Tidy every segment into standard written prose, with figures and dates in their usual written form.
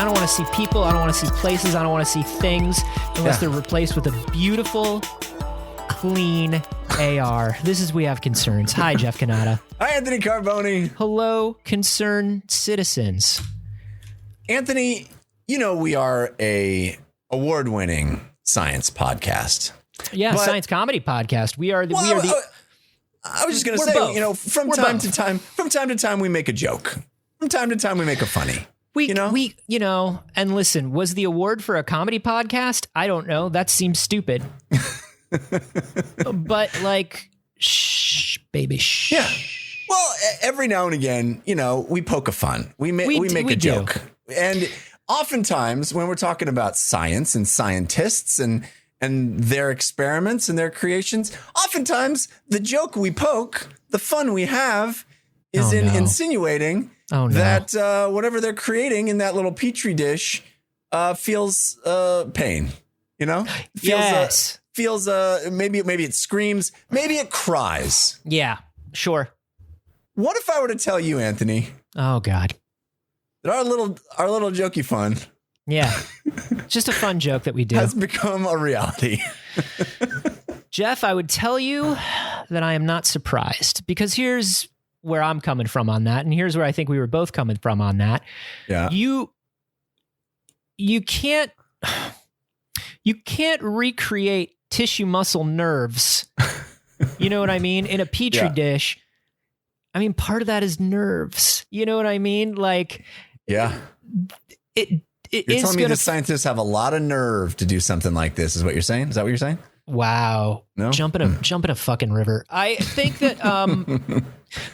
I don't want to see people. I don't want to see places. I don't want to see things unless they're replaced with a beautiful, clean AR. This is We Have Concerns. Hi, Jeff Cannata. Hi, Anthony Carboni. Hello, concerned citizens. Anthony, you know we are a award-winning science podcast. Yeah, but, science comedy podcast. We are the. I was just going to say, both. you know, from time to time, we make a joke. From time to time, we make a funny. And listen, was the award for a comedy podcast? I don't know. That seems stupid. But like, shh, baby, shh. Yeah. Well, every now and again, you know, we poke a fun. We make a joke. And oftentimes when we're talking about science and scientists and their experiments and their creations, oftentimes the joke we poke, the fun we have is insinuating that whatever they're creating in that little petri dish feels pain, you know? Feels maybe it screams, maybe it cries. Yeah, sure. What if I were to tell you, Anthony? Oh God. That our little jokey fun. Yeah. Just a fun joke that we do. Has become a reality. Jeff, I would tell you that I am not surprised, because here's where I'm coming from on that, and here's where I think we were both coming from on that. Yeah. You can't recreate tissue, muscle, nerves. You know what I mean? In a petri dish. I mean, part of that is nerves. You know what I mean? Like, yeah. You're telling me the scientists have a lot of nerve to do something like this, is what you're saying? Is that what you're saying? Wow. No? Jump in a fucking river. I think that,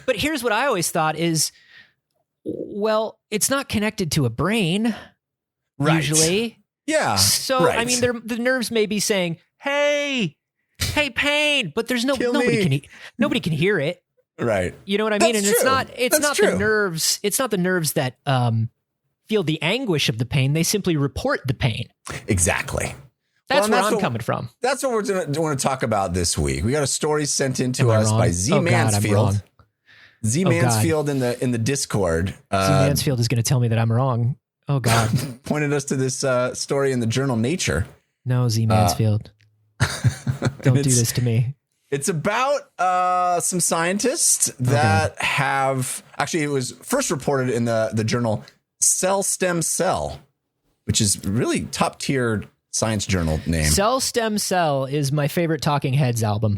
but here's what I always thought is, well, it's not connected to a brain, usually. Yeah. So, I mean, the nerves may be saying, hey, pain, but there's nobody can hear it. Right. You know what I mean? That's and true. it's not the nerves. It's not the nerves that, feel the anguish of the pain. They simply report the pain. Exactly. That's where I'm coming from. That's what we're going to talk about this week. We got a story sent in to us by Z Mansfield. Z Mansfield in the Discord. Z Mansfield is going to tell me that I'm wrong. Oh God. Pointed us to this story in the journal Nature. No, Z Mansfield. Don't do this to me. It's about some scientists that have, actually it was first reported in the journal Cell Stem Cell, which is really top tier science journal name. Cell Stem Cell is my favorite Talking Heads album.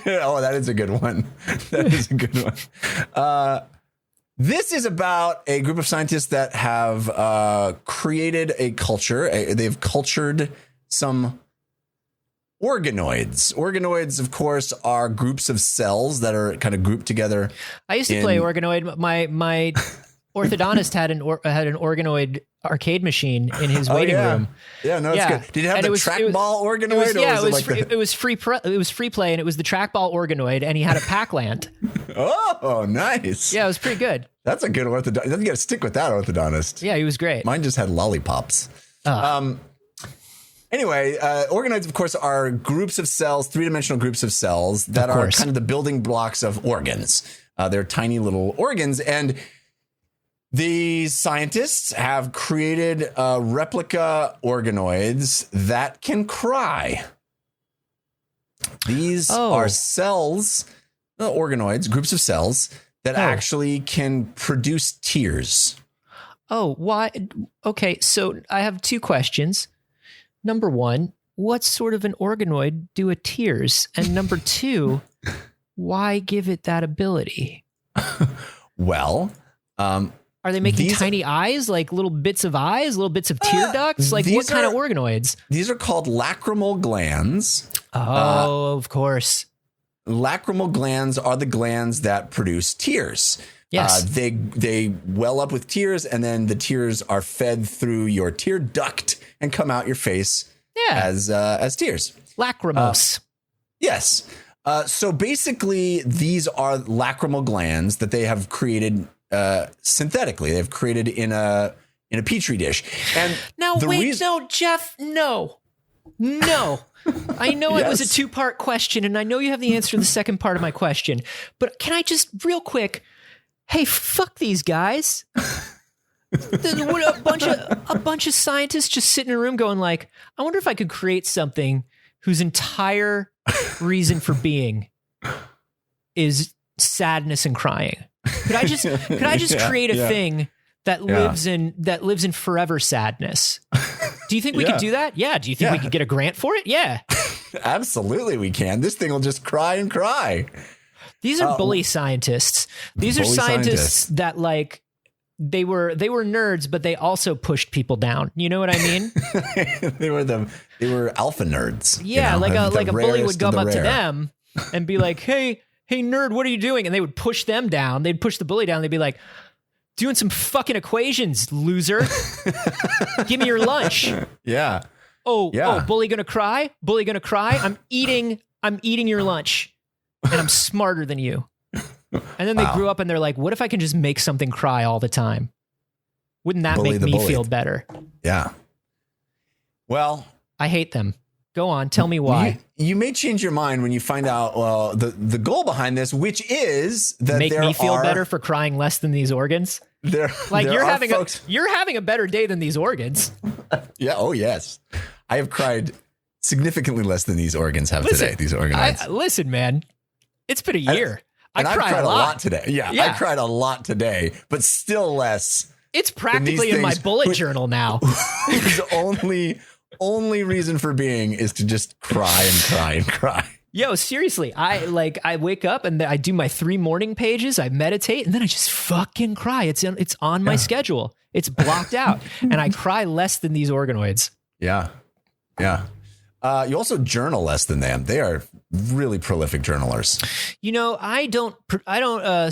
Oh, that is a good one. That is a good one. This is about a group of scientists that have created a culture. They've cultured some organoids. Organoids, of course, are groups of cells that are kind of grouped together. I used to play organoid. My orthodontist had an organoid arcade machine in his waiting room. Yeah, no, it's good. Did it have the trackball organoid? It was free play, and it was the trackball organoid, and he had a Pac-Land. Oh, nice. Yeah, it was pretty good. That's a good orthodontist. You got to stick with that orthodontist. Yeah, he was great. Mine just had lollipops. Anyway, organoids, of course, are groups of cells, three-dimensional groups of cells that are kind of the building blocks of organs. They're tiny little organs, and these scientists have created replica organoids that can cry. These are cells, organoids, groups of cells that actually can produce tears. Oh, why? Okay, so I have two questions. Number one, what sort of an organoid do a tears? And number two, why give it that ability? Well, are they making tiny eyes, like little bits of eyes, little bits of tear ducts? Like what kind of organoids? These are called lacrimal glands. Oh, of course. Lacrimal glands are the glands that produce tears. Yes. They well up with tears, and then the tears are fed through your tear duct and come out your face as tears. Lacrimose. Yes. So basically, these are lacrimal glands that they have created synthetically. They've created in a petri dish. And now no, Jeff, no. I know it was a two-part question, and I know you have the answer to the second part of my question. But can I just real quick? Hey, fuck these guys. A bunch of scientists just sit in a room going like, I wonder if I could create something whose entire reason for being is sadness and crying. Could I just create a thing that lives in forever sadness? Do you think we could do that? Yeah. Do you think we could get a grant for it? Yeah. Absolutely we can. This thing will just cry and cry. These are bully scientists. These are scientists that like they were nerds, but they also pushed people down. You know what I mean? they were alpha nerds. Yeah, like a bully would come up to them and be like, hey nerd, what are you doing? And they would push them down. They'd push the bully down. They'd be like, doing some fucking equations, loser. Give me your lunch. Yeah. Oh, bully gonna cry? Bully gonna cry? I'm eating your lunch. And I'm smarter than you. And then they grew up and they're like, what if I can just make something cry all the time? Wouldn't that make me feel better? Yeah. Well, I hate them. Go on. Tell me why. You may change your mind when you find out the goal behind this, which is that make me feel better for crying less than these organs. You're having a better day than these organs. Yeah. Oh yes. I have cried significantly less than these organs have today. These organoids. Listen, man, it's been a year. I've cried a lot today. Yeah, I cried a lot today, but still less. It's practically in my bullet journal now. Whose only reason for being is to just cry and cry and cry. Yo, seriously, I wake up and I do my 3 morning pages, I meditate, and then I just fucking cry. It's on my schedule. It's blocked out, and I cry less than these organoids. Yeah, yeah. You also journal less than them. They are really prolific journalers. You know, I don't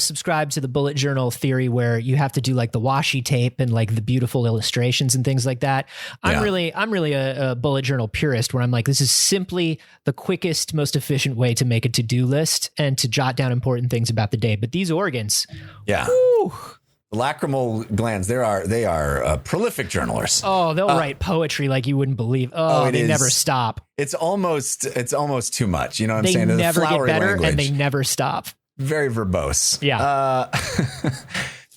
subscribe to the bullet journal theory where you have to do like the washi tape and like the beautiful illustrations and things like that. I'm really a bullet journal purist where I'm like, this is simply the quickest, most efficient way to make a to-do list and to jot down important things about the day. But these organs, whew, the lacrimal glands, they are prolific journalers. Oh, they'll write poetry like you wouldn't believe. They never stop. It's almost too much. You know what I'm they saying? They never get better and they never stop. Very verbose. Yeah.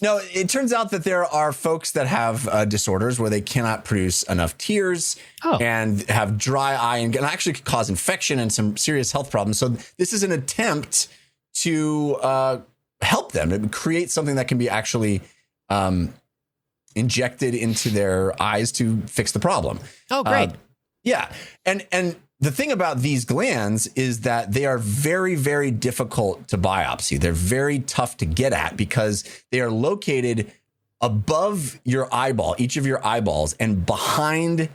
No, it turns out that there are folks that have disorders where they cannot produce enough tears and have dry eye and actually could cause infection and some serious health problems. So this is an attempt to help them and create something that can be actually injected into their eyes to fix the problem. Oh, great. Yeah. And the thing about these glands is that they are very, very difficult to biopsy. They're very tough to get at because they are located above your eyeball, each of your eyeballs, and behind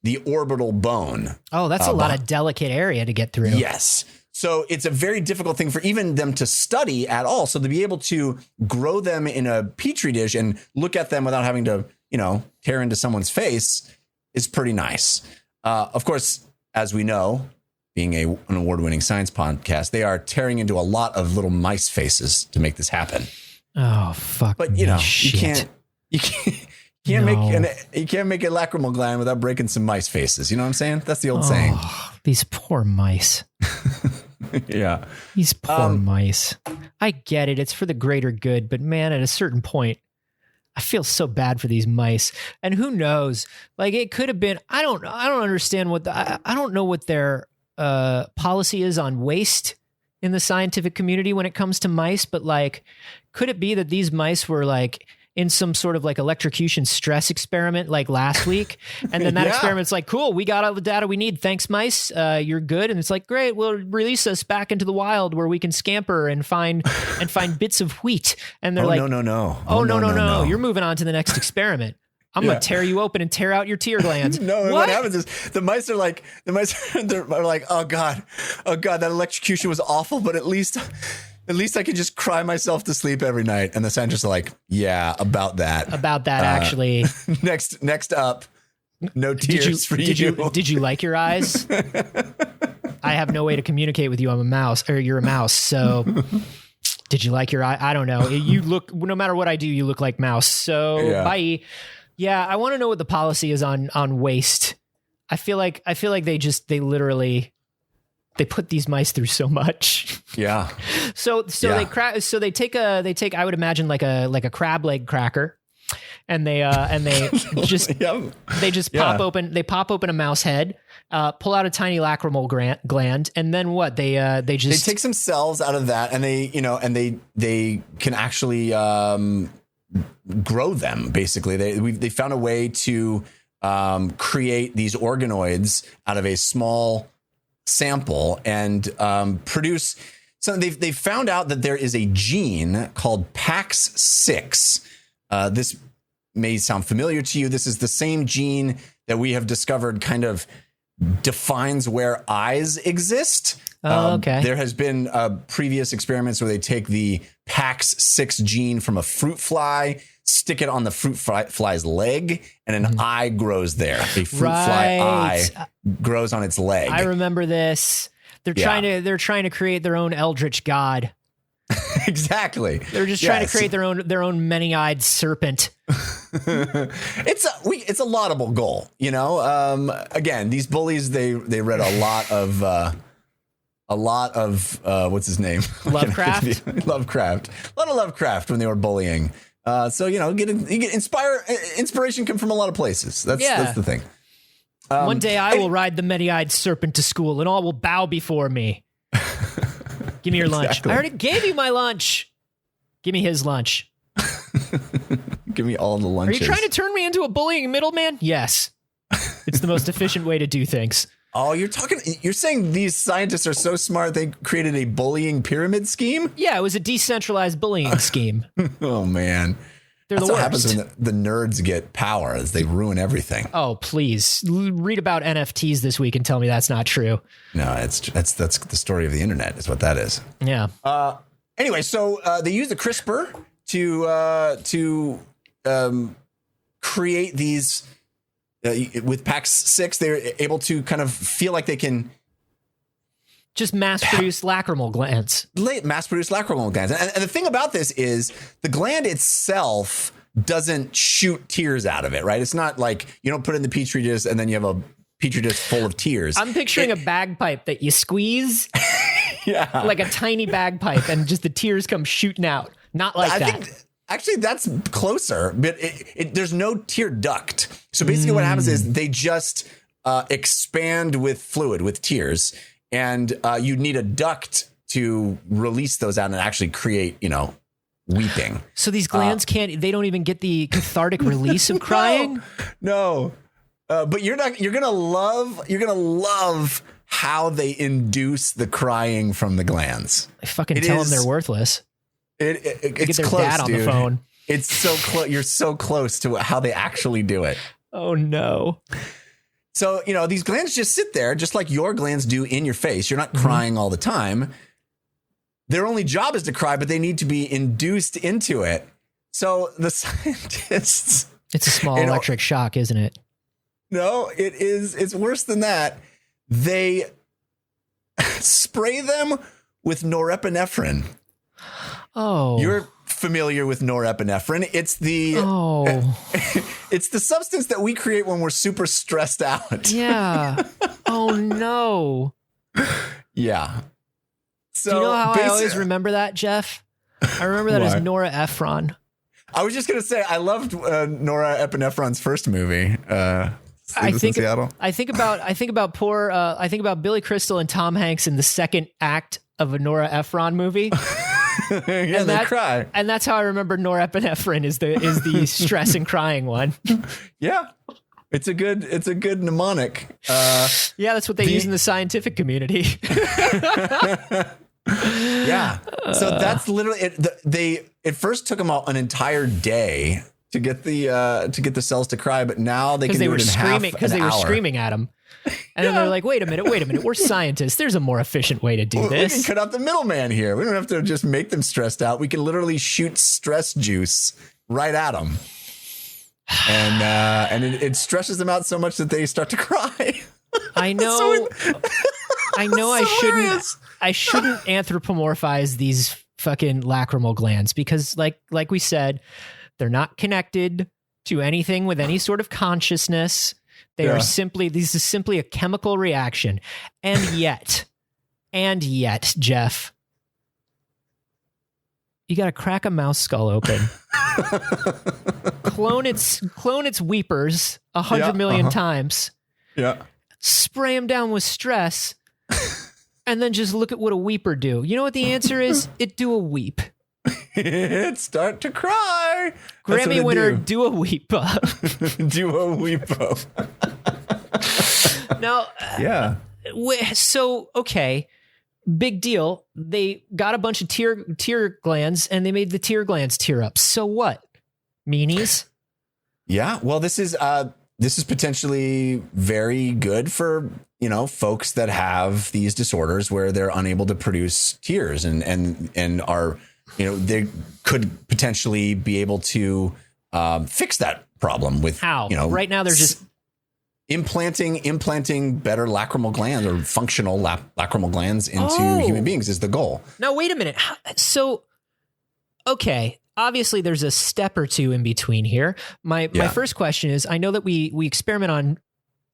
the orbital bone. Oh, that's a lot of delicate area to get through. Yes. So it's a very difficult thing for even them to study at all. So to be able to grow them in a petri dish and look at them without having to, tear into someone's face is pretty nice. Of course, as we know, being an award-winning science podcast, they are tearing into a lot of little mice faces to make this happen. Oh, fuck. But you can't make a lacrimal gland without breaking some mice faces. You know what I'm saying? That's the old saying. These poor mice. Yeah. These poor mice. I get it. It's for the greater good. But man, at a certain point, I feel so bad for these mice. And who knows? Like it could have been, I don't understand I don't know what their policy is on waste in the scientific community when it comes to mice. But like, could it be that these mice were like in some sort of like electrocution stress experiment like last week? And then that experiment's like, cool, we got all the data we need. Thanks, mice. You're good. And it's like, great, we'll release us back into the wild where we can scamper and find bits of wheat. And they're like, no. Oh, no. You're moving on to the next experiment. I'm going to tear you open and tear out your tear glands. No, what happens is the mice are like, oh God, that electrocution was awful, but at least I can just cry myself to sleep every night. And the scientists are like, yeah, about that, actually. Next up, no tears for you. Did you like your eyes? I have no way to communicate with you. I'm a mouse, or you're a mouse. So did you like your eye? I don't know. You look, no matter what I do, you look like mouse. So bye. Yeah. I want to know what the policy is on waste. I feel like they literally put these mice through so much. Yeah. So they take I would imagine like a crab leg cracker, and they just they just pop open a mouse head, pull out a tiny lacrimal gland, and then what? They take some cells out of that, and they can actually grow them. Basically, they found a way to create these organoids out of a small sample and produce. So they found out that there is a gene called PAX6. This may sound familiar to you. This is the same gene that we have discovered kind of defines where eyes exist. Okay. There has been previous experiments where they take the PAX6 gene from a fruit fly, stick it on the fruit fly's leg, and an eye grows there. A fruit fly eye grows on its leg. I remember this. They're trying to create their own eldritch god. Exactly. They're just trying to create their own many-eyed serpent. It's a laudable goal, you know. Again, these bullies they read a lot of what's his name? Lovecraft. A lot of Lovecraft when they were bullying. So you get inspiration come from a lot of places. That's the thing. One day I will ride the many-eyed serpent to school, and all will bow before me. Give me your lunch. Exactly. I already gave you my lunch. Give me his lunch. Give me all the lunches. Are you trying to turn me into a bullying middleman? Yes. It's the most efficient way to do things. Oh, you're saying these scientists are so smart they created a bullying pyramid scheme? Yeah, it was a decentralized bullying scheme. Oh, man. They're That's the what worst. happens when the nerds get power, is they ruin everything. Oh, please. Read about NFTs this week and tell me that's not true. No, that's the story of the internet is what that is. Yeah. Anyway, so they use the CRISPR to create these with PAX6. They're able to kind of feel like they can just mass-produce lacrimal glands. Mass-produce lacrimal glands. And the thing about this is the gland itself doesn't shoot tears out of it, right? It's not like you don't put it in the petri dish and then you have a petri dish full of tears. I'm picturing a bagpipe that you squeeze, yeah, like a tiny bagpipe, and just the tears come shooting out. Not like that. Actually, that's closer, but there's no tear duct. So basically what happens is they just expand with fluid, with tears. And you need a duct to release those out and actually create, weeping. So these glands they don't even get the cathartic release of crying? No. But you're going to love how they induce the crying from the glands. I fucking tell them they're worthless. It's get their close, dad on dude. the phone. It's so close. You're so close to how they actually do it. Oh, no. So, these glands just sit there just like your glands do in your face. You're not crying all the time. Their only job is to cry, but they need to be induced into it. So the scientists... It's a small electric shock, isn't it? No, it is. It's worse than that. They spray them with norepinephrine. Oh. You're familiar with norepinephrine. It's the it's the substance that we create when we're super stressed out. Yeah. Oh no. Yeah. So do you know how I always remember that, Jeff? I remember that as Nora Ephron. I was just gonna say I loved Nora Epinephron's first movie. I think about Billy Crystal and Tom Hanks in the second act of a Nora Ephron movie. Yeah, they cry. And that's how I remember norepinephrine is the stress and crying one. Yeah. It's a good mnemonic. Yeah, that's what they use in the scientific community. Yeah. So that's literally it. It first took them an entire day to get the cells to cry, but now they can do it in half an hour. Because they were screaming at them. And then they're like, wait a minute. We're scientists. There's a more efficient way to do this. We can cut out the middleman here. We don't have to just make them stressed out. We can literally shoot stress juice right at them. And it stresses them out so much that they start to cry. I know. Hilarious. I shouldn't anthropomorphize these fucking lacrimal glands because like we said, they're not connected to anything with any sort of consciousness. This is simply a chemical reaction. And yet, Jeff, You got to crack a mouse skull open, clone its weepers 100 million times. Yeah. Spray them down with stress, and then just look at what a weeper do. You know what the answer is? It do a weep. It start to cry. Grammy winner Dua Lipa. Dua Lipa. Now, yeah. So, okay, big deal. They got a bunch of tear glands, and they made the tear glands tear up. So what? Meanies? Yeah. Well, this is potentially very good for, folks that have these disorders where they're unable to produce tears and are, they could potentially be able to fix that problem with how? Right now they're just implanting better lacrimal glands or functional lacrimal glands into human beings is the goal. Now, wait a minute. So, okay. Obviously, there's a step or two in between here. My first question is, I know that we experiment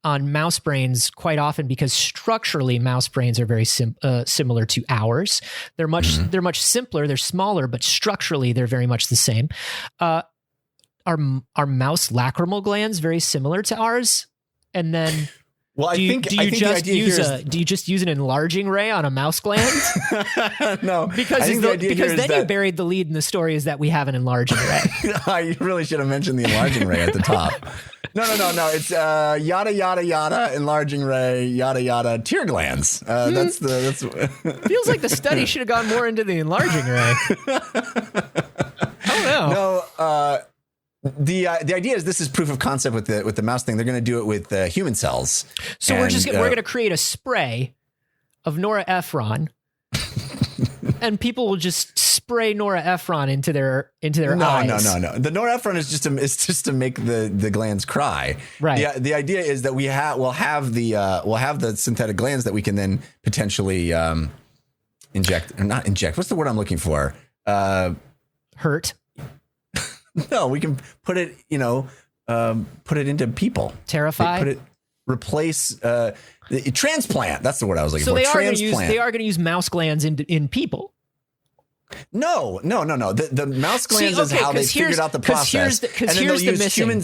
on mouse brains quite often because structurally mouse brains are very similar to ours. They're much simpler, they're smaller, but structurally they're very much the same. Are mouse lacrimal glands very similar to ours? And then well, do you just use an enlarging ray on a mouse gland? No, because then you buried the lead in the story is that we have an enlarging ray. I really should have mentioned the enlarging ray at the top. No. It's yada yada yada enlarging ray yada yada tear glands. That's feels like the study should have gone more into the enlarging ray. Oh no. No. The idea is this is proof of concept with the mouse thing. They're going to do it with human cells. So we're going to create a spray of Nora Ephron, and people will just spray Nora Ephron into their eyes. No. The Nora Ephron is just to make the glands cry. Right. The idea is that we'll have the synthetic glands that we can then potentially inject or not inject. What's the word I'm looking for? Hurt. No, we can put it, put it into people. Terrify. Replace, transplant. That's the word I was looking for. So they are going to use mouse glands in people. No. The mouse glands is how they figured out the process. Here's the missing.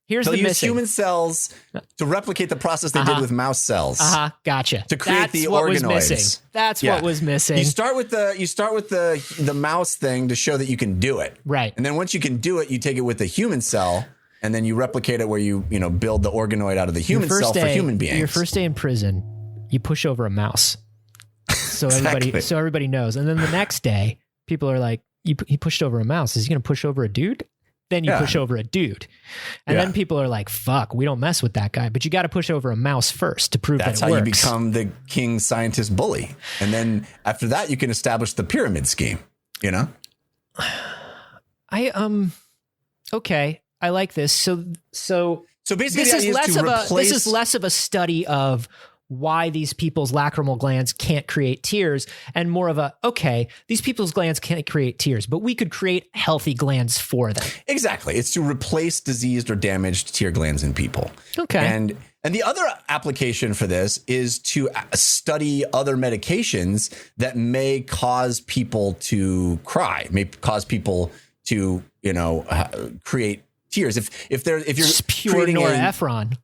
They'll use human cells to replicate the process they did with mouse cells. Gotcha. To create the organoids. That's what was missing. You start with the mouse thing to show that you can do it. Right. And then once you can do it, you take it with the human cell and then you replicate it where you build the organoid out of the human cell for human beings. Your first day in prison, you push over a mouse. So everybody knows. And then the next day, people are like, he pushed over a mouse. Is he going to push over a dude? Then you push over a dude. And then people are like, fuck, we don't mess with that guy. But you got to push over a mouse first to prove that it works. That's how you become the king scientist bully. And then after that, you can establish the pyramid scheme, Okay. I like this. So basically this is less of a study of why these people's lacrimal glands can't create tears and more of these people's glands can't create tears, but we could create healthy glands for them. Exactly. It's to replace diseased or damaged tear glands in people. Okay. And the other application for this is to study other medications that may cause people to cry, may cause people to, create tears. If you're just pure Nora Ephron.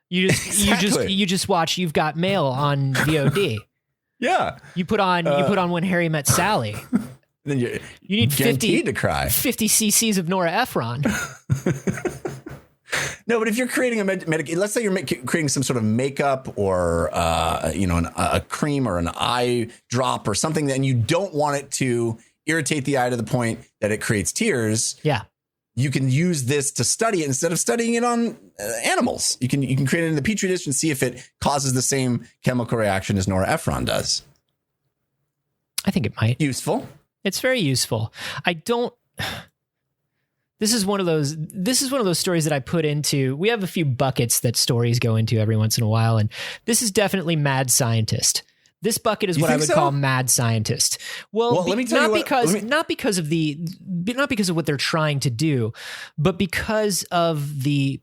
You just watch You've Got Mail on VOD. Yeah. You put on When Harry Met Sally. Then you need 50 to cry. 50 cc's of Nora Ephron. No, but if you're creating a let's say you're creating some sort of makeup or a cream or an eye drop or something, and you don't want it to irritate the eye to the point that it creates tears. Yeah. You can use this to study it instead of studying it on animals. You can create it in the petri dish and see if it causes the same chemical reaction as Nora Ephron does. I think it might. Useful. It's very useful. This is one of those stories that I put into. We have a few buckets that stories go into every once in a while, and this is definitely mad scientist. This bucket is what I would call mad scientist. Well, let me tell you not because of what they're trying to do, but because of the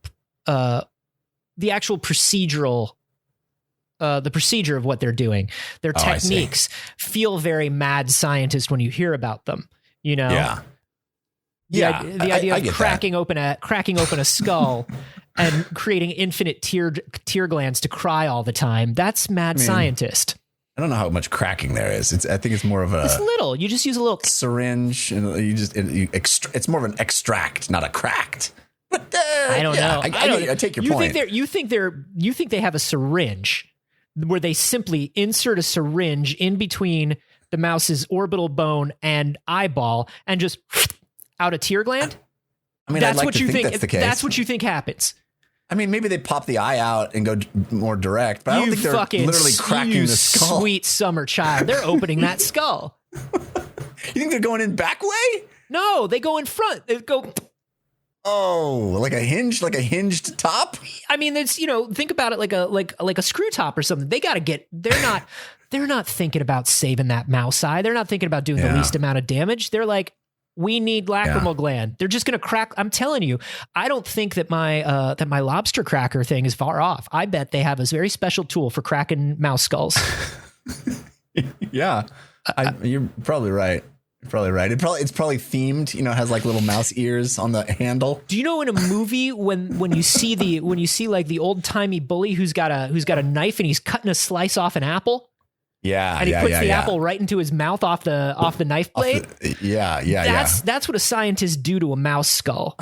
actual procedural, the procedure of what they're doing. Their techniques feel very mad scientist when you hear about them. You know? Yeah. The idea of get cracking open a skull and creating infinite tear glands to cry all the time. That's mad scientist. I don't know how much cracking there is. I think it's more of It's little. You just use a little syringe, and it's more of an extract, not a cracked. But I don't know. I take your point. You think they have a syringe where they simply insert a syringe in between the mouse's orbital bone and eyeball and just out a tear gland? I mean, that's what you think. That's the case. That's what you think happens. I mean, maybe they pop the eye out and go more direct, but I don't think they're literally cracking the skull. Sweet summer child. They're opening that skull. You think they're going in back way? No, they go in front. They go. Oh, like a hinged top? I mean, it's, think about it like a screw top or something. They got to get. They're not thinking about saving that mouse eye. They're not thinking about doing the least amount of damage. They're like, we need lacrimal gland. They're just going to crack. I'm telling you, I don't think that my lobster cracker thing is far off. I bet they have a very special tool for cracking mouse skulls. Yeah, you're probably right. You're probably right. It's probably themed. Has like little mouse ears on the handle. Do you know in a movie when you see like the old timey bully who's got a knife and he's cutting a slice off an apple? Yeah, and he puts the apple right into his mouth off the knife blade. That's what a scientist do to a mouse skull.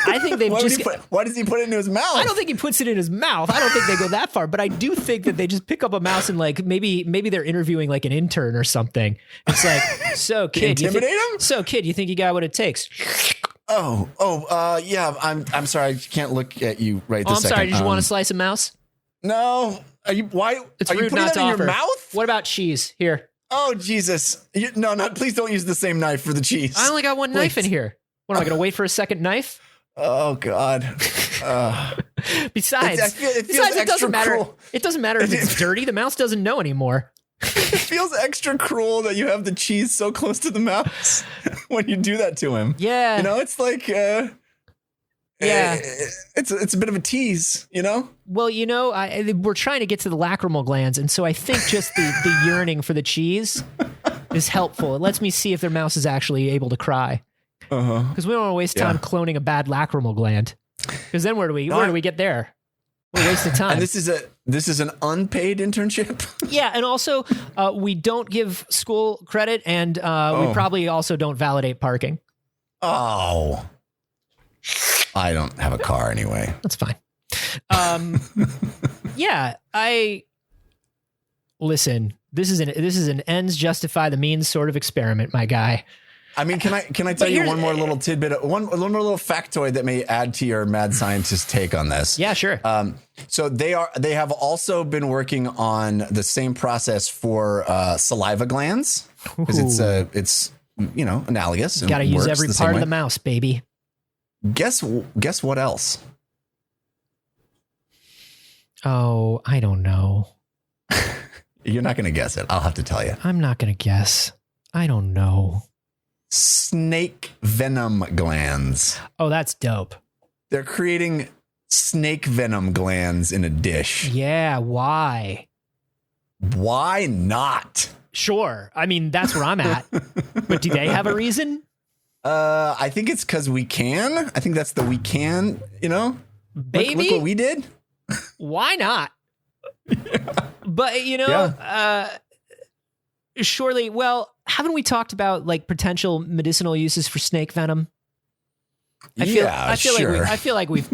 I think they've why does he put it into his mouth? I don't think he puts it in his mouth. I don't think they go that far, but I do think that they just pick up a mouse and like maybe they're interviewing like an intern or something. It's like, so kid, intimidate him. So kid, you think you got what it takes? Yeah. I'm sorry, I can't look at you right this second. I'm sorry. Did you want to slice a mouse? No. Are you putting that in your mouth? What about cheese? Here. Oh, Jesus. Please don't use the same knife for the cheese. I only got one knife in here. What, am I going to wait for a second knife? Oh, God. Besides, it doesn't matter. Cruel. It doesn't matter if it's dirty. The mouse doesn't know anymore. It feels extra cruel that you have the cheese so close to the mouse when you do that to him. Yeah. It's like... it's a bit of a tease, Well, we're trying to get to the lacrimal glands, and so I think just the yearning for the cheese is helpful. It lets me see if their mouse is actually able to cry. Because we don't want to waste time cloning a bad lacrimal gland. Because then where do we get there? We're wasting time. And this is an unpaid internship. Yeah, and also we don't give school credit, and we probably also don't validate parking. Oh. I don't have a car anyway. That's fine. Listen, this is an ends justify the means sort of experiment, my guy. I mean, can I tell you one more little tidbit, one more little factoid that may add to your mad scientist take on this? Yeah, sure. So they have also been working on the same process for saliva glands, because it's analogous. Got to use every part of the mouse, baby. Guess what else? Oh, I don't know. You're not going to guess it. I'll have to tell you. I'm not going to guess. I don't know. Snake venom glands. Oh, that's dope. They're creating snake venom glands in a dish. Yeah, why? Why not? Sure. I mean, that's where I'm at. But do they have a reason? I think it's because we can. I think that's the we can, Baby? Look what we did. Why not? Yeah. But, surely, well, haven't we talked about like potential medicinal uses for snake venom? I feel like we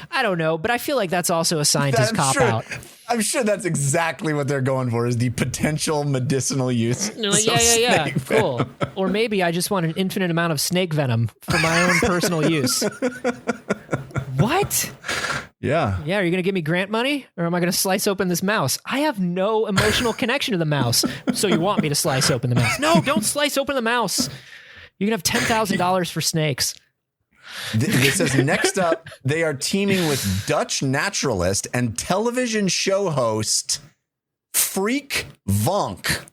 I don't know, but I feel like that's also a scientist cop out. I'm sure that's exactly what they're going for, is the potential medicinal use. Yeah. Cool. Or maybe I just want an infinite amount of snake venom for my own personal use. What? Yeah. Yeah. Are you going to give me grant money, or am I going to slice open this mouse? I have no emotional connection to the mouse. So you want me to slice open the mouse? No, don't slice open the mouse. You can have $10,000 for snakes. This says, next up, they are teaming with Dutch naturalist and television show host Freek Vonk,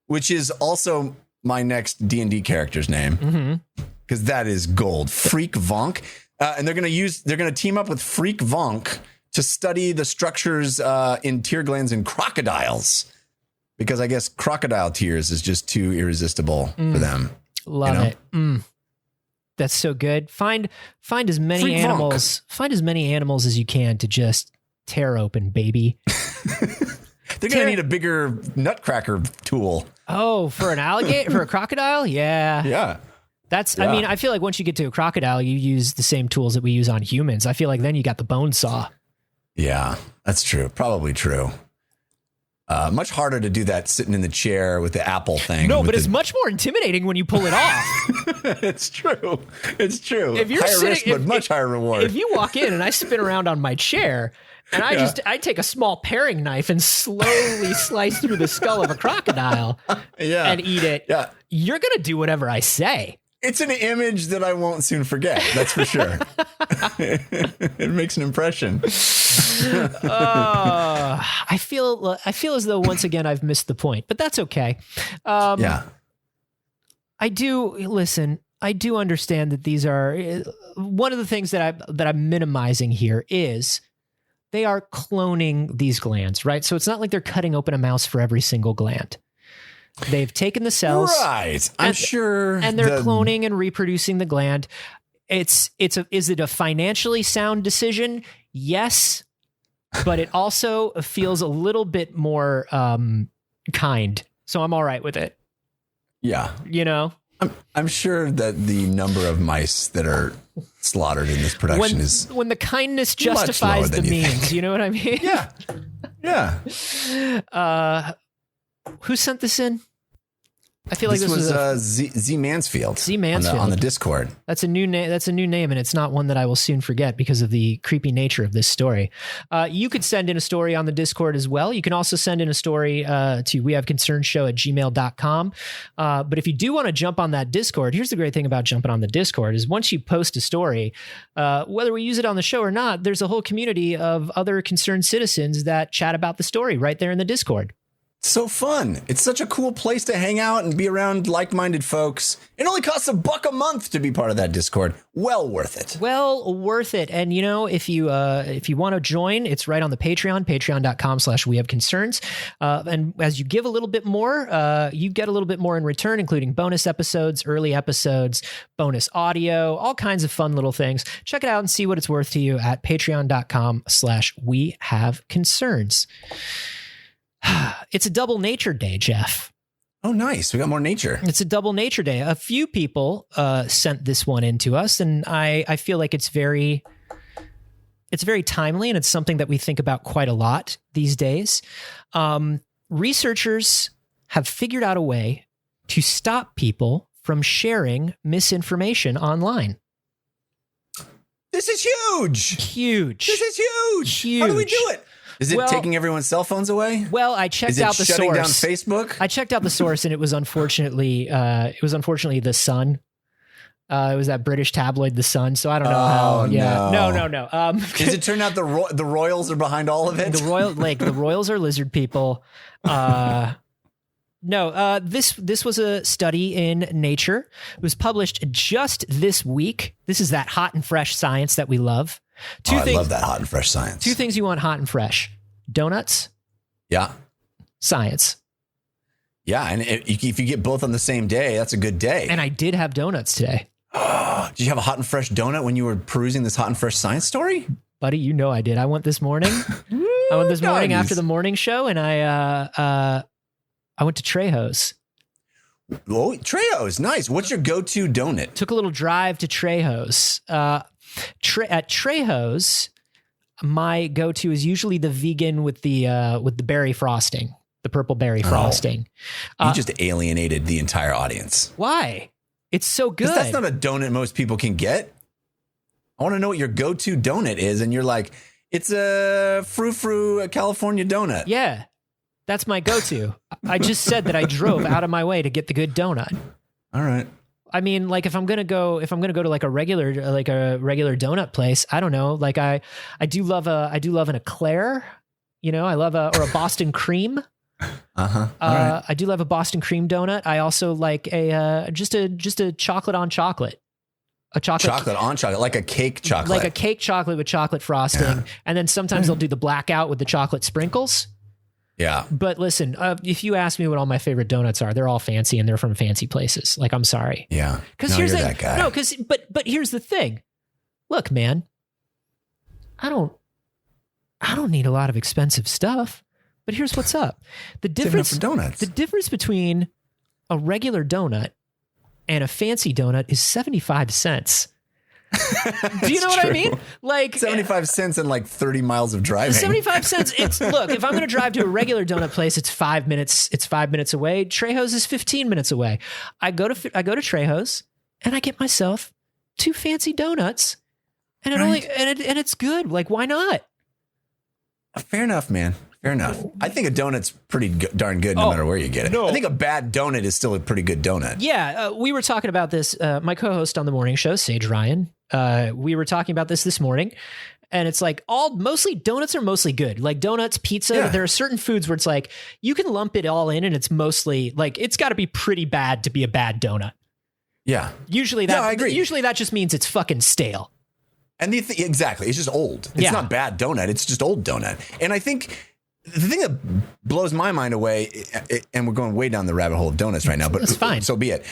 which is also my next D&D character's name, because that is gold. Freek Vonk. And they're going to team up with Freek Vonk to study the structures in tear glands in crocodiles, because I guess crocodile tears is just too irresistible for them. Love it. That's so good. Find as many Freak animals. Find as many animals as you can to just tear open, baby. They're going to need a bigger nutcracker tool. Oh, for an alligator, for a crocodile? Yeah. Yeah. I mean, I feel like once you get to a crocodile, you use the same tools that we use on humans. I feel like then you got the bone saw. Yeah, that's true. Probably true. Much harder to do that sitting in the chair with the apple thing. No, but it's much more intimidating when you pull it off. It's true. It's true. If you're higher risk, but much higher reward. If you walk in and I spin around on my chair and I take a small paring knife and slowly slice through the skull of a crocodile and eat it, you're going to do whatever I say. It's an image that I won't soon forget. That's for sure. It makes an impression. I feel as though once again I've missed the point, but that's okay. I do understand that these are one of the things that I'm minimizing here is they are cloning these glands, right? So it's not like they're cutting open a mouse for every single gland. They've taken the cells, right? I'm sure, and they're cloning and reproducing the gland. Is it a financially sound decision? Yes, but it also feels a little bit more kind. So I'm all right with it. Yeah, I'm sure that the number of mice that are slaughtered in this production is when the kindness justifies the means. You know what I mean? Yeah. Who sent this in? I feel like this was Z Mansfield. Z Mansfield on the Discord. That's a new name. That's a new name, and it's not one that I will soon forget because of the creepy nature of this story. You could send in a story on the Discord as well. You can also send in a story to wehaveconcernshow@gmail.com. But if you do want to jump on that Discord, here's the great thing about jumping on the Discord is once you post a story, whether we use it on the show or not, there's a whole community of other concerned citizens that chat about the story right there in the Discord. So fun. It's such a cool place to hang out and be around like-minded folks. It only costs $1 a month to be part of that Discord. Well worth it. Well worth it. And if you want to join, it's right on the Patreon, patreon.com/wehaveconcerns. And as you give a little bit more, you get a little bit more in return, including bonus episodes, early episodes, bonus audio, all kinds of fun little things. Check it out and see what it's worth to you at patreon.com/wehaveconcerns. It's a double nature day, Jeff. Oh, nice. We got more nature. It's a double nature day. A few people sent this one in to us, and I feel like it's very timely, and it's something that we think about quite a lot these days. Researchers have figured out a way to stop people from sharing misinformation online. This is huge. Huge. This is huge. How do we do it? Is it taking everyone's cell phones away? Well, I checked out the source. Shutting down Facebook? I checked out the source, and it was unfortunately The Sun. It was that British tabloid, The Sun. So I don't know how. Yeah, no. Does it turn out the Royals are behind all of it? The Royals are lizard people. No, this was a study in Nature. It was published just this week. This is that hot and fresh science that we love. I love that hot and fresh science. Two things you want hot and fresh: donuts. Yeah. Science. Yeah, and if you get both on the same day, that's a good day. And I did have donuts today. Did you have a hot and fresh donut when you were perusing this hot and fresh science story? Buddy, you know I did. I went this morning. Morning after the morning show, and I went to Trejo's. Oh, Trejo's, nice. What's your go-to donut? Took a little drive to Trejo's. At Trejo's, my go-to is usually the vegan with the berry frosting, the purple berry frosting. You just alienated the entire audience. Why? It's so good. That's not a donut most people can get. I want to know what your go-to donut is, and you're like, it's a frou-frou California donut. Yeah, that's my go-to. I just said that I drove out of my way to get the good donut. All right. I mean, like if I'm gonna go to like a regular donut place, I don't know. Like I do love an eclair, I love or a Boston cream. Right. I do love a Boston cream donut. I also like just a chocolate on chocolate. A chocolate on chocolate, like a cake chocolate. Like a cake chocolate with chocolate frosting. Yeah. And then sometimes they'll do the blackout with the chocolate sprinkles. Yeah. But listen, if you ask me what all my favorite donuts are, they're all fancy and they're from fancy places. Like, I'm sorry. Yeah. Because here's that guy. No, but here's the thing. Look, man, I don't need a lot of expensive stuff. But here's what's up. The difference between a regular donut and a fancy donut is 75 cents. Do you know what I mean? Like 75 cents and like 30 miles of driving. 75 cents. Look, if I'm going to drive to a regular donut place, it's 5 minutes. It's 5 minutes away. Trejo's is 15 minutes away. I go to Trejo's and I get myself 2 fancy donuts, and it's good. Like, why not? Fair enough, man. Fair enough. I think a donut's pretty darn good no matter where you get it. No. I think a bad donut is still a pretty good donut. Yeah, we were talking about this. My co-host on the morning show, Sage Ryan, we were talking about this morning, and it's like mostly donuts are mostly good. Like donuts, pizza, there are certain foods where it's like you can lump it all in and it's mostly like it's got to be pretty bad to be a bad donut. Yeah. Usually that just means it's fucking stale. And exactly, it's just old. It's not bad donut, it's just old donut. And I think the thing that blows my mind away, and we're going way down the rabbit hole of donuts right now, but it's fine. So be it.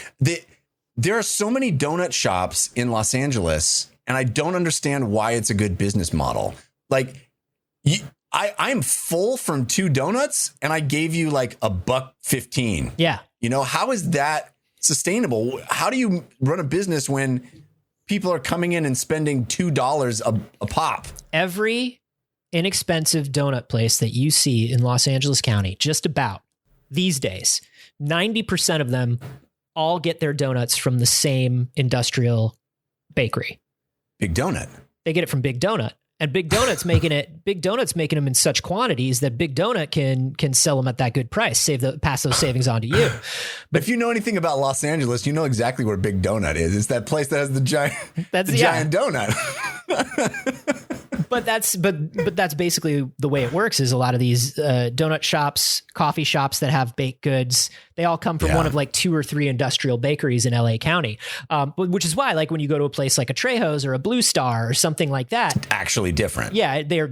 There are so many donut shops in Los Angeles, and I don't understand why it's a good business model. Like, I'm full from 2 donuts, and I gave you like $1.15. Yeah. You know, how is that sustainable? How do you run a business when people are coming in and spending $2 a pop? Every inexpensive donut place that you see in Los Angeles County, just about these days, 90% of them all get their donuts from the same industrial bakery. Big Donut. They get it from Big Donut. And Big Donut's making them in such quantities that Big Donut can sell them at that good price, pass those savings on to you. But if you know anything about Los Angeles, you know exactly where Big Donut is. It's that place that has the giant donut. But that's basically the way it works. Is a lot of these donut shops, coffee shops that have baked goods, they all come from one of like 2 or 3 industrial bakeries in LA County. Which is why, like when you go to a place like a Trejo's or a Blue Star or something like that, actually different. Yeah, they're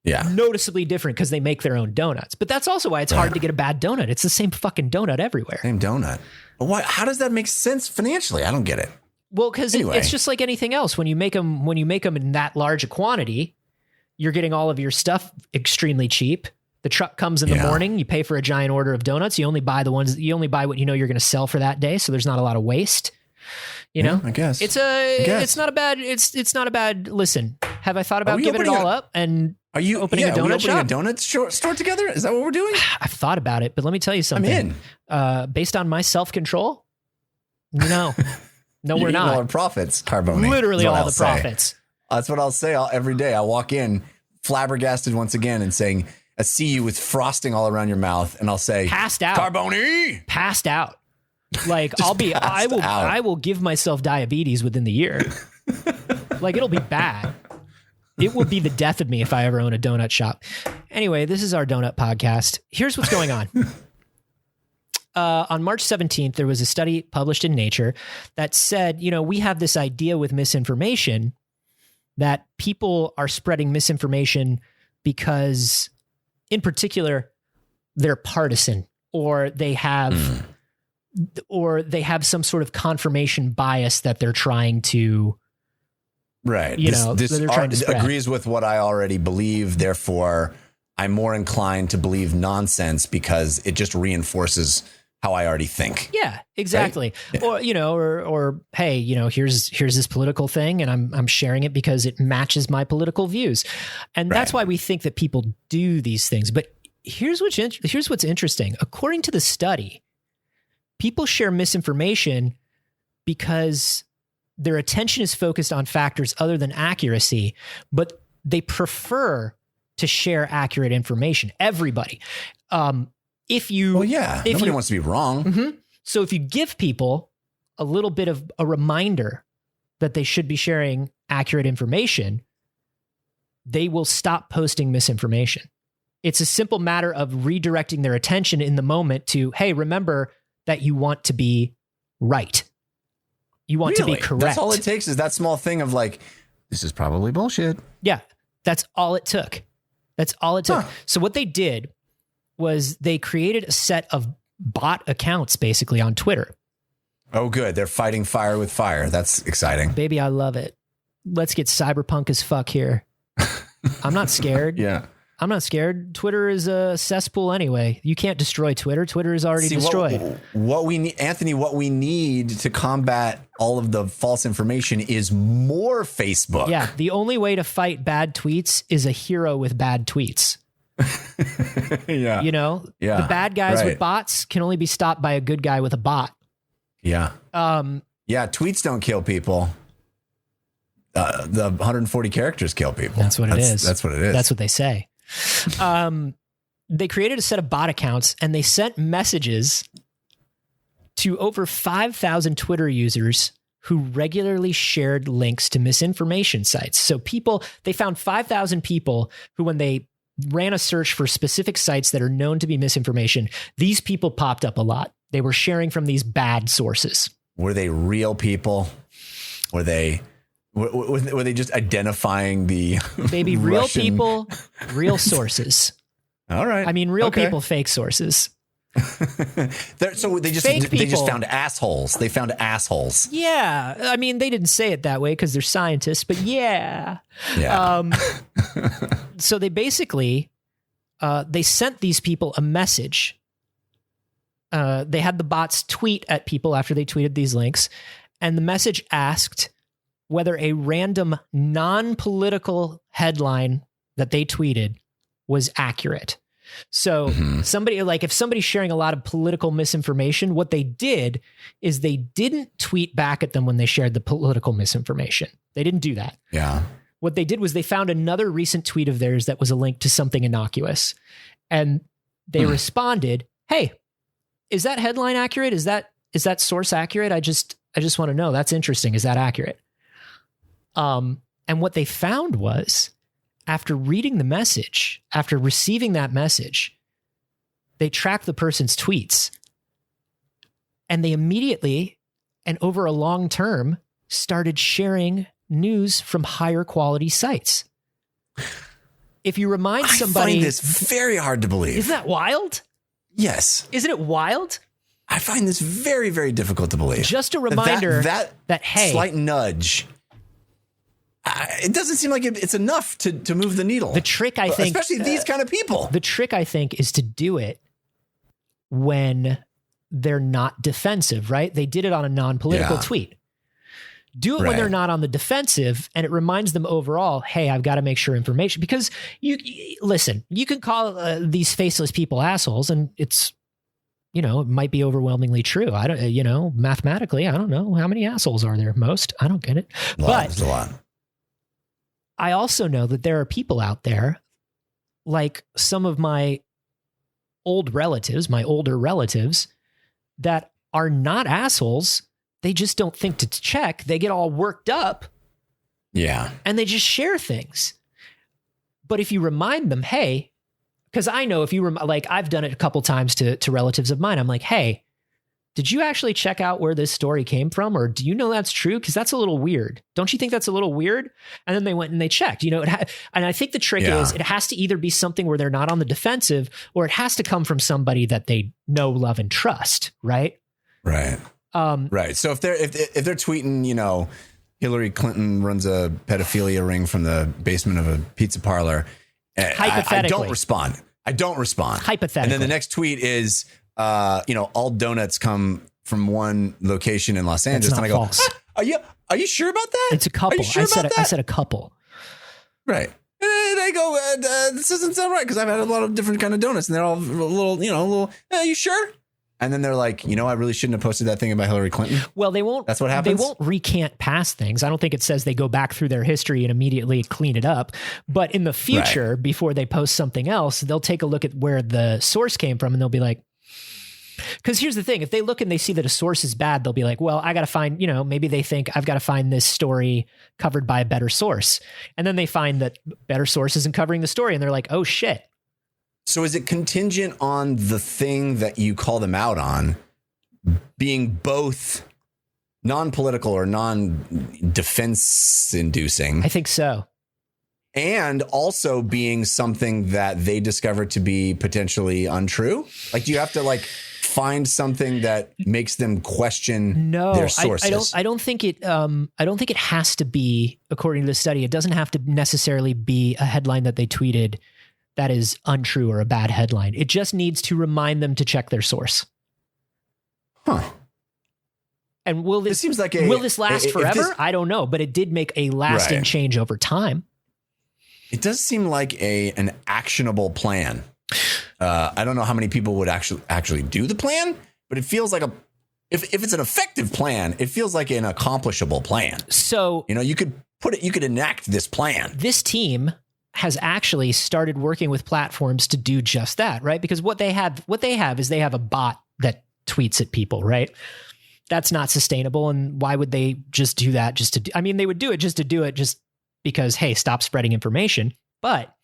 noticeably different because they make their own donuts. But that's also why it's hard to get a bad donut. It's the same fucking donut everywhere. Same donut. But why? How does that make sense financially? I don't get it. Well, because it's just like anything else. When you make them in that large a quantity, you're getting all of your stuff extremely cheap. The truck comes in the morning. You pay for a giant order of donuts. You only buy what you know you're going to sell for that day. So there's not a lot of waste. You know, I guess it's not a bad. Listen, have I thought about giving it all up and opening a donut shop? A donut store together? Is that what we're doing? I've thought about it, but let me tell you something. I'm in. Based on my self-control, no. No, we're not. All our profits, Carboni. Literally all the profits. That's what I'll say every day. I walk in flabbergasted once again and saying, I see you with frosting all around your mouth. And I'll say, passed out. Carboni. Passed out. Like I will give myself diabetes within the year. Like it'll be bad. It will be the death of me if I ever own a donut shop. Anyway, this is our donut podcast. Here's what's going on. On March 17th, there was a study published in Nature that said, we have this idea with misinformation that people are spreading misinformation because, in particular, they're partisan or they have some sort of confirmation bias that they're trying to. Right. This agrees with what I already believe. Therefore, I'm more inclined to believe nonsense because it just reinforces how I already think. Yeah, exactly. Right? Yeah. Or hey, here's this political thing and I'm sharing it because it matches my political views. And that's why we think that people do these things. But here's what's interesting. According to the study, people share misinformation because their attention is focused on factors other than accuracy, but they prefer to share accurate information. Everybody. Nobody wants to be wrong. Mm-hmm. So if you give people a little bit of a reminder that they should be sharing accurate information, they will stop posting misinformation. It's a simple matter of redirecting their attention in the moment to, hey, remember that you want to be right. You want to be correct. That's all it takes is that small thing of like, this is probably bullshit. Yeah, that's all it took. Huh. So what they did was they created a set of bot accounts basically on Twitter. Oh, good. They're fighting fire with fire. That's exciting. Baby, I love it. Let's get cyberpunk as fuck here. I'm not scared. Yeah. I'm not scared. Twitter is a cesspool anyway. You can't destroy Twitter. Twitter is already destroyed. What we need, Anthony, what we need to combat all of the false information is more Facebook. Yeah. The only way to fight bad tweets is a hero with bad tweets. Yeah. You know, Yeah. the bad guys Right. with bots can only be stopped by a good guy with a bot. Yeah. Yeah. Tweets don't kill people. The 140 characters kill people. That's what it is. That's what it is. That's what they say. They created a set of bot accounts and they sent messages to over 5,000 Twitter users who regularly shared links to misinformation sites. So they found 5,000 people who, when they ran a search for specific sites that are known to be misinformation, these people popped up a lot. They were sharing from these bad sources. Were they real people? Were they just identifying the Baby, real Russian... people, real sources. All right. I mean, real people, fake sources. So they just found assholes. They found assholes. Yeah. I mean, they didn't say it that way because they're scientists, but yeah. Yeah. So they basically, they sent these people a message. They had the bots tweet at people after they tweeted these links. And the message asked whether a random non-political headline that they tweeted was accurate. So if somebody's sharing a lot of political misinformation, what they did is they didn't tweet back at them when they shared the political misinformation. They didn't do that. Yeah. What they did was they found another recent tweet of theirs that was a link to something innocuous. And they responded, "Hey, is that headline accurate? Is that source accurate? I just want to know. That's interesting. Is that accurate?" And what they found was, after reading the message, after receiving that message, they tracked the person's tweets. And they immediately, and over a long term, started sharing news from higher quality sites. If you remind somebody... I find this very hard to believe. Isn't that wild? Yes. Isn't it wild? I find this very, very difficult to believe. Just a reminder that hey... slight nudge... it doesn't seem like it's enough to move the needle. The trick, I think... Especially these kind of people. The trick, I think, is to do it when they're not defensive, right? They did it on a non-political tweet. Do it when they're not on the defensive, and it reminds them overall, hey, I've got to make sure information... Because, listen, you can call these faceless people assholes, and it's... it might be overwhelmingly true. I don't, mathematically, I don't know how many assholes are there. Most. I don't get it. There's a lot. I also know that there are people out there, like some of my older relatives, that are not assholes. They just don't think to check. They get all worked up. Yeah. And they just share things. But if you remind them, hey, because I know if you I've done it a couple times to relatives of mine. I'm like, hey, did you actually check out where this story came from? Or do you know that's true? Because that's a little weird. Don't you think that's a little weird? And then they went and they checked, and I think the trick is it has to either be something where they're not on the defensive, or it has to come from somebody that they know, love, and trust. Right. Right. Right. So if they're tweeting, Hillary Clinton runs a pedophilia ring from the basement of a pizza parlor, I don't respond. Hypothetically. And then the next tweet is, all donuts come from one location in Los Angeles. And I go, are you sure about that? It's a couple. Are you sure about that? I said a couple. Right. And I go, this doesn't sound right, because I've had a lot of different kind of donuts and they're all a little, are you sure? And then they're like, I really shouldn't have posted that thing about Hillary Clinton. Well, they won't. That's what happens. They won't recant past things. I don't think it says they go back through their history and immediately clean it up. But in the future, before they post something else, they'll take a look at where the source came from, and they'll be like, because here's the thing. If they look and they see that a source is bad, they'll be like, well, I got to find, maybe they think I've got to find this story covered by a better source. And then they find that better source isn't covering the story. And they're like, oh, shit. So is it contingent on the thing that you call them out on being both non-political or non-defense inducing? I think so. and also being something that they discover to be potentially untrue? Like, do you have to like find something that makes them question their sources? I don't think it has to be, according to the study, it doesn't have to necessarily be a headline that they tweeted that is untrue or a bad headline. It just needs to remind them to check their source. Huh. And will this last forever? I don't know, but it did make a lasting change over time. It does seem like an actionable plan. I don't know how many people would actually do the plan, but it feels like if it's an effective plan, it feels like an accomplishable plan. So, you could enact this plan. This team has actually started working with platforms to do just that, right? Because what they have is they have a bot that tweets at people, right? That's not sustainable. And why would they just do that? They would do it just because, hey, stop spreading information. But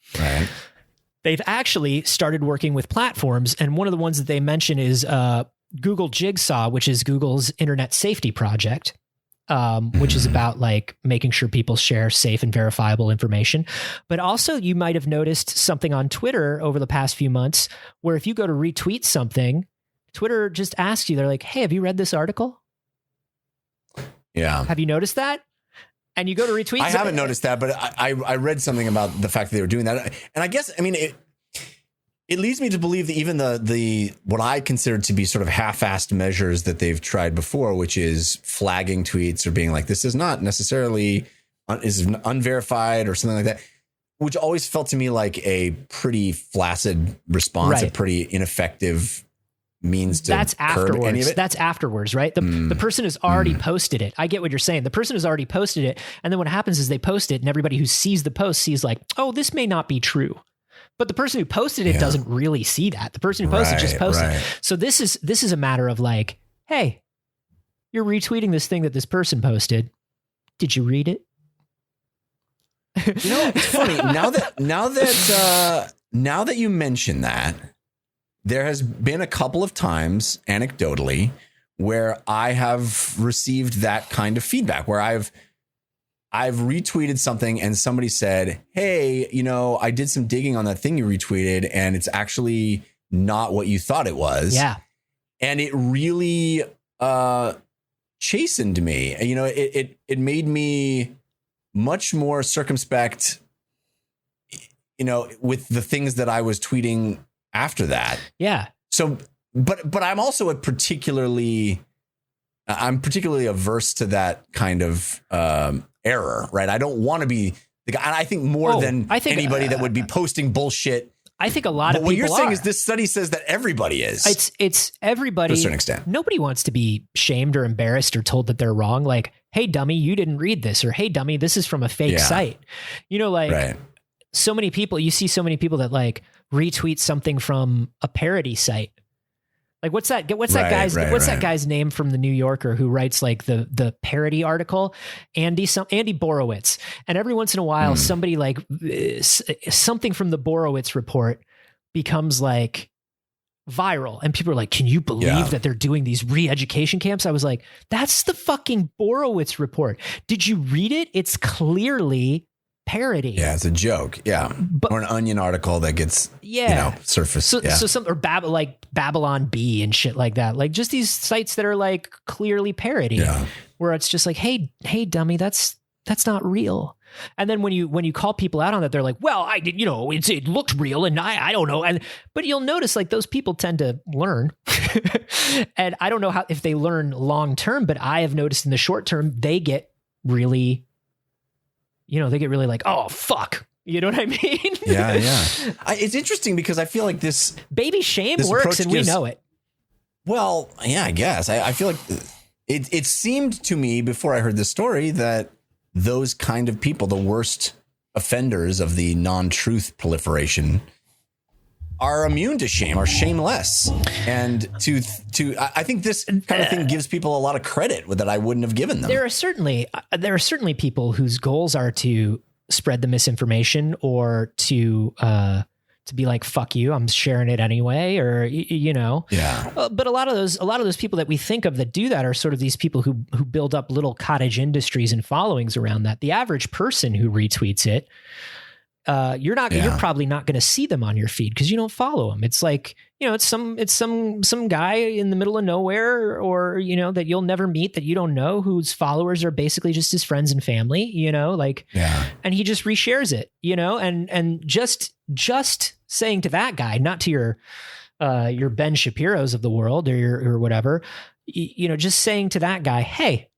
they've actually started working with platforms. And one of the ones that they mention is Google Jigsaw, which is Google's internet safety project, which is about like making sure people share safe and verifiable information. But also you might have noticed something on Twitter over the past few months where if you go to retweet something, Twitter just asks you, they're like, hey, have you read this article? Yeah. Have you noticed that? And you go to retweet. I haven't noticed that, but I read something about the fact that they were doing that. And I guess, it leads me to believe that even the what I consider to be sort of half-assed measures that they've tried before, which is flagging tweets or being like, this is not necessarily is unverified or something like that, which always felt to me like a pretty flaccid response, a pretty ineffective means to curb any of it. That's afterwards, right? The person has already posted it. I get what you're saying. The person has already posted it. And then what happens is they post it and everybody who sees the post sees like, oh, this may not be true. But the person who posted it doesn't really see that. The person who posted just posted. So this is a matter of like, hey, you're retweeting this thing that this person posted. Did you read it? It's funny. Now that you mention that, there has been a couple of times, anecdotally, where I have received that kind of feedback, where I've retweeted something and somebody said, hey, I did some digging on that thing you retweeted and it's actually not what you thought it was. Yeah. And it really chastened me. It made me much more circumspect, with the things that I was tweeting after that. Yeah. So, but I'm also particularly averse to that kind of error, right? I don't want to be the guy. And I think anybody that would be posting bullshit. I think a lot of people. What you're saying is this study says that everybody is. It's everybody to a certain extent. Nobody wants to be shamed or embarrassed or told that they're wrong. Like, hey, dummy, you didn't read this, or hey, dummy, this is from a fake site. So many people. You see so many people that like retweet something from a parody site. Like what's that guy's name from the New Yorker who writes like the parody article? Andy Borowitz. And every once in a while, somebody like something from the Borowitz report becomes like viral. And people are like, can you believe that they're doing these re-education camps? I was like, that's the fucking Borowitz report. Did you read it? It's clearly parody. Yeah, it's a joke. Yeah. Or an Onion article that gets, surfaced. So like Babylon Bee and shit like that. Like just these sites that are like clearly parody where it's just like, hey, dummy, that's not real. And then when you call people out on that, they're like, well, I did, it looked real and I don't know. But you'll notice like those people tend to learn and I don't know if they learn long-term, but I have noticed in the short term, they get really like, oh, fuck. You know what I mean? Yeah. It's interesting because I feel like this baby shame works and we know it. Well, yeah, I guess. I feel like it seemed to me before I heard this story that those kind of people, the worst offenders of the non-truth proliferation, are immune to shame, are shameless. And I think this kind of thing gives people a lot of credit that I wouldn't have given them. There are certainly people whose goals are to spread the misinformation or to be like, fuck you, I'm sharing it anyway, or Yeah. But a lot of those people that we think of that do that are sort of these people who build up little cottage industries and followings around that. The average person who retweets it you're probably not going to see them on your feed because you don't follow them. It's like, it's some guy in the middle of nowhere, or, that you'll never meet, that you don't know, whose followers are basically just his friends and family, and he just reshares it, and just saying to that guy, not to your Ben Shapiro's of the world or whatever, just saying to that guy, hey,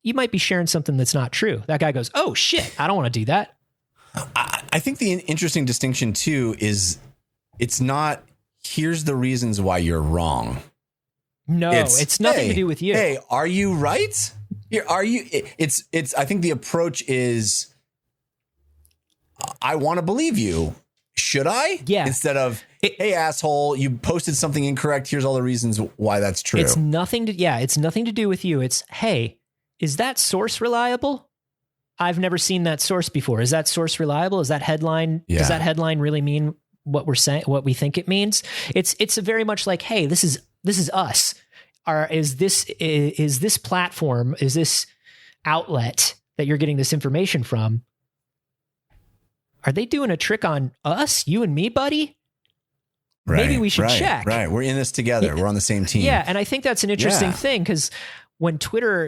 you might be sharing something that's not true. That guy goes, oh shit, I don't want to do that. I think the interesting distinction too is it's not, here's the reasons why you're wrong. No, it's nothing to do with you. Hey, are you right? Are you, I think the approach is, I want to believe you. Should I? Yeah. Instead of, hey, asshole, you posted something incorrect. Here's all the reasons why that's true. It's nothing to do with you. It's, hey, is that source reliable? I've never seen that source before. Is that source reliable? Is that headline? Yeah. Does that headline really mean what we're saying, what we think it means? It's a very much like, hey, this is us. Is this platform, is this outlet that you're getting this information from, are they doing a trick on us, you and me, buddy? Right, maybe we should check. Right. We're in this together. We're on the same team. Yeah. And I think that's an interesting thing, because when Twitter,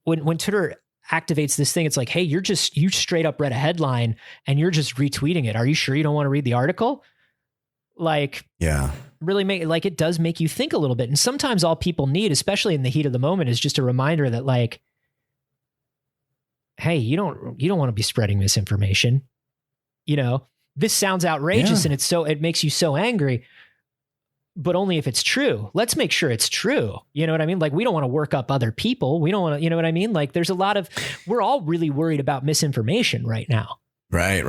when Twitter activates this thing, it's like, hey, you straight up read a headline and you're just retweeting it. Are you sure you don't want to read the article? Like, yeah, really it does make you think a little bit. And sometimes all people need, especially in the heat of the moment, is just a reminder that, like, hey, you don't want to be spreading misinformation. This sounds outrageous and it makes you so angry, but only if it's true. Let's make sure it's true. You know what I mean? Like, we don't want to work up other people. We don't want to, you know what I mean? Like, we're all really worried about misinformation right now. Right.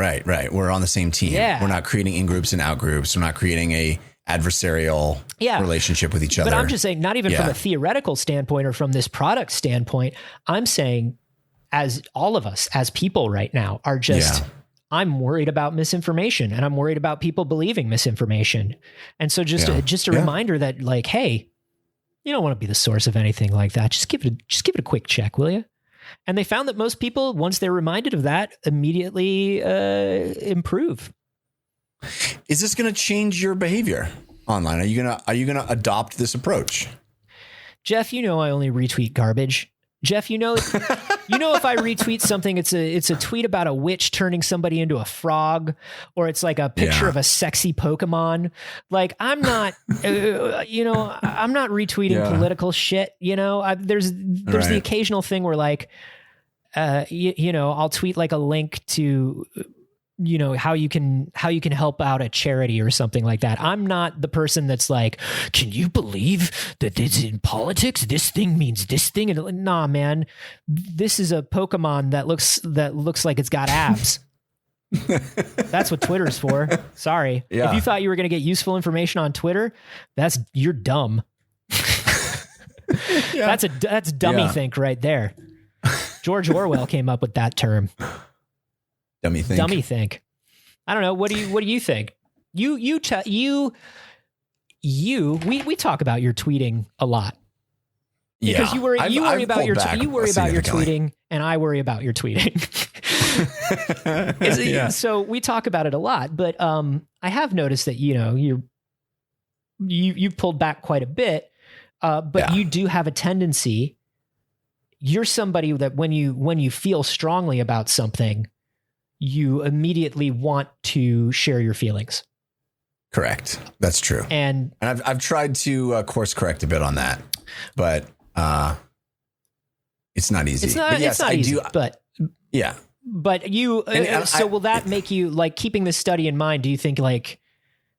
We're on the same team. Yeah. We're not creating in-groups and out-groups. We're not creating a adversarial relationship with each other. But I'm just saying, not even from a theoretical standpoint or from this product standpoint, I'm saying, as all of us as people right now are just, I'm worried about misinformation, and I'm worried about people believing misinformation. And so just a reminder that, like, hey, you don't want to be the source of anything like that. Just give it a quick check, will you? And they found that most people, once they're reminded of that, immediately improve. Is this going to change your behavior online? Are you gonna adopt this approach? Jeff, I only retweet garbage. Jeff, if I retweet something, it's a tweet about a witch turning somebody into a frog, or it's like a picture of a sexy Pokemon. Like, I'm not, I'm not retweeting political shit. There's the occasional thing where, like, I'll tweet like a link to, how you can help out a charity or something like that. I'm not the person that's like, can you believe that this in politics, this thing means this thing? And nah, man, this is a Pokemon that looks like it's got abs. That's what Twitter's for. Sorry. Yeah. If you thought you were going to get useful information on Twitter, you're dumb. That's dummy think right there. George Orwell came up with that term. Dummy think. I don't know. What do you think? We talk about your tweeting a lot. Because you worry about your tweeting, and I worry about your tweeting. So we talk about it a lot, but I have noticed that you've pulled back quite a bit, but you do have a tendency. You're somebody that when you feel strongly about something, you immediately want to share your feelings. Correct. That's true. And I've tried to course correct a bit on that, but it's not easy. It's not easy. But you. Will that make you, like, keeping this study in mind? Do you think, like,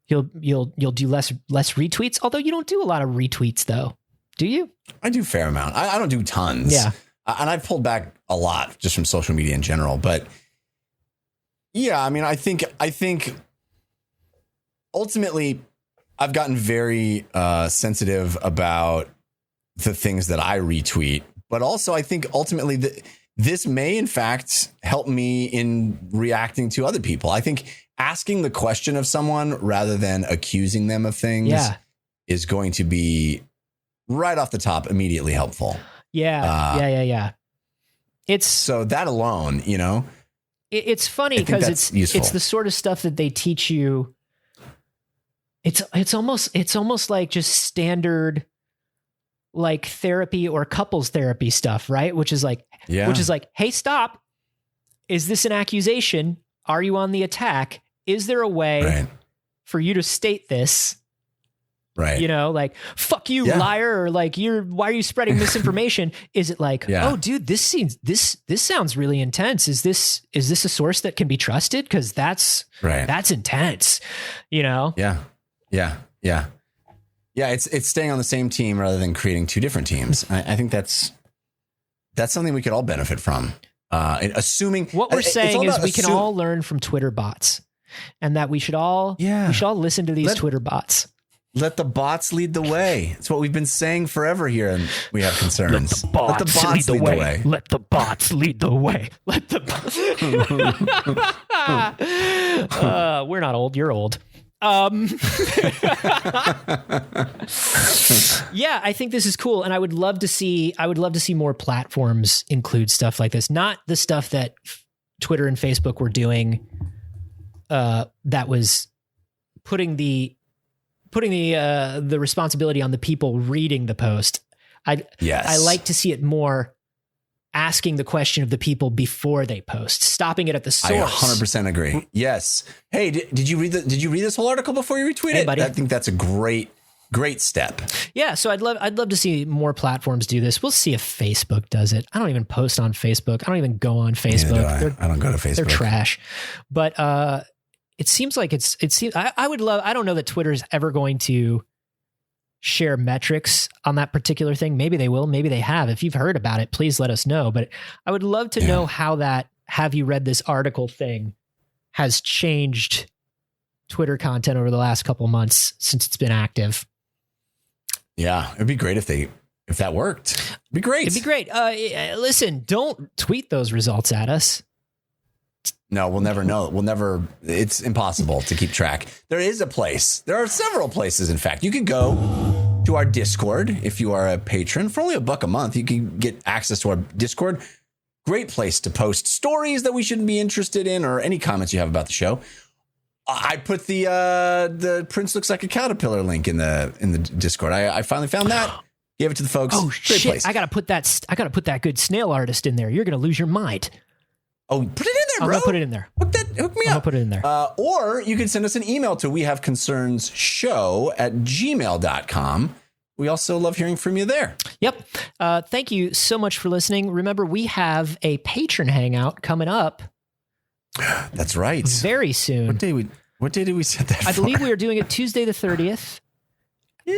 you'll do less retweets? Although you don't do a lot of retweets, though, do you? I do a fair amount. I don't do tons. Yeah, and I've pulled back a lot just from social media in general, but. Yeah, I mean, I think ultimately I've gotten very sensitive about the things that I retweet, but also I think ultimately this may in fact help me in reacting to other people. I think asking the question of someone rather than accusing them of things is going to be right off the top immediately helpful. Yeah. It's so that alone, It's funny because it's the sort of stuff that they teach you. It's almost like just standard like therapy or couples therapy stuff, right? Which is like, hey, stop. Is this an accusation? Are you on the attack? Is there a way for you to state this? Right. You know, like, fuck you, liar, or like, why are you spreading misinformation? Is it like, oh, dude, this sounds really intense. Is this a source that can be trusted? Because that's intense, you know? Yeah. It's staying on the same team rather than creating two different teams. I think that's something we could all benefit from. Assuming what we're saying is we can all learn from Twitter bots, and that we should all listen to these Twitter bots. Let the bots lead the way. It's what we've been saying forever here, and we have concerns. Let the bots lead the way. Let the bots lead the way. Let the we're not old. You're old. Yeah, I think this is cool, and I would love to see more platforms include stuff like this. Not the stuff that Twitter and Facebook were doing. That was putting the responsibility on the people reading the post. I like to see it more asking the question of the people before they post, stopping it at the source. I 100% agree. Yes. Hey, did you read this whole article before you retweet it? Buddy. I think that's a great step. Yeah. So I'd love to see more platforms do this. We'll see if Facebook does it. I don't even post on Facebook. I don't even go on Facebook. I don't go to Facebook. They're trash. But it seems like I would love, I don't know that Twitter is ever going to share metrics on that particular thing. Maybe they will, maybe they have. If you've heard about it, please let us know. But I would love to know how that have you read this article thing has changed Twitter content over the last couple months since it's been active. Yeah. It'd be great if that worked. It'd be great. Listen, don't tweet those results at us. No, we'll never know. It's impossible to keep track. There is a place. There are several places, in fact. You can go to our Discord if you are a patron. For only $1 a month, you can get access to our Discord. Great place to post stories that we shouldn't be interested in or any comments you have about the show. I put the Prince looks like a caterpillar link in the Discord. I finally found that. Gave it to the folks. Oh, shit. Place. I gotta put that good snail artist in there. You're going to lose your mind. Oh, put it in there, bro. I'm going to put it in there. Hook me up. I'm going to put it in there. Or you can send us an email to wehaveconcerns@gmail.com. We also love hearing from you there. Yep. Thank you so much for listening. Remember, we have a patron hangout coming up. That's right. Very soon. What day did we set that for? I believe we are doing it Tuesday the 30th.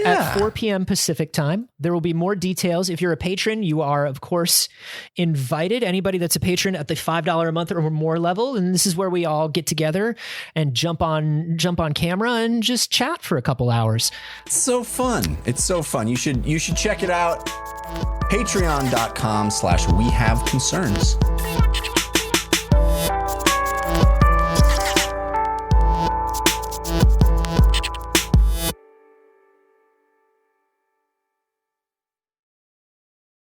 At 4 p.m. Pacific time. There will be more details. If you're a patron, you are, of course, invited. Anybody that's a patron at the $5 a month or more level. And this is where we all get together and jump on camera and just chat for a couple hours. It's so fun. You should check it out. Patreon.com/wehaveconcerns.